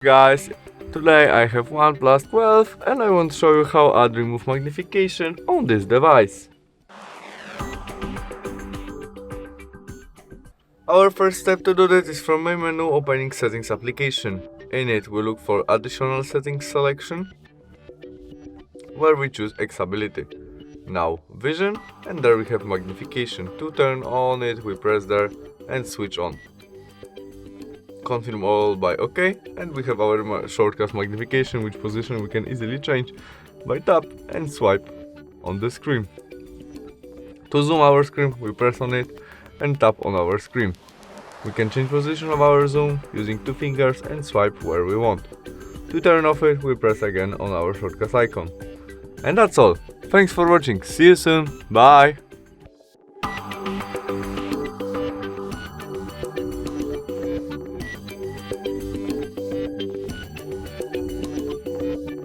Guys, today I have OnePlus 12 and I want to show you how I'd remove magnification on this device. Our first step to do that is from main menu opening settings application. In it we look for additional settings selection, where we choose X-ability. Now vision, and there we have magnification. To turn on it we press there and switch on. Confirm all by OK, and we have our shortcut magnification, which position we can easily change by tap and swipe on the screen. To zoom our screen we press on it and tap on our screen. We can change position of our zoom using two fingers and swipe where we want. To turn off it we press again on our shortcut icon. And that's all. Thanks for watching, see you soon, bye!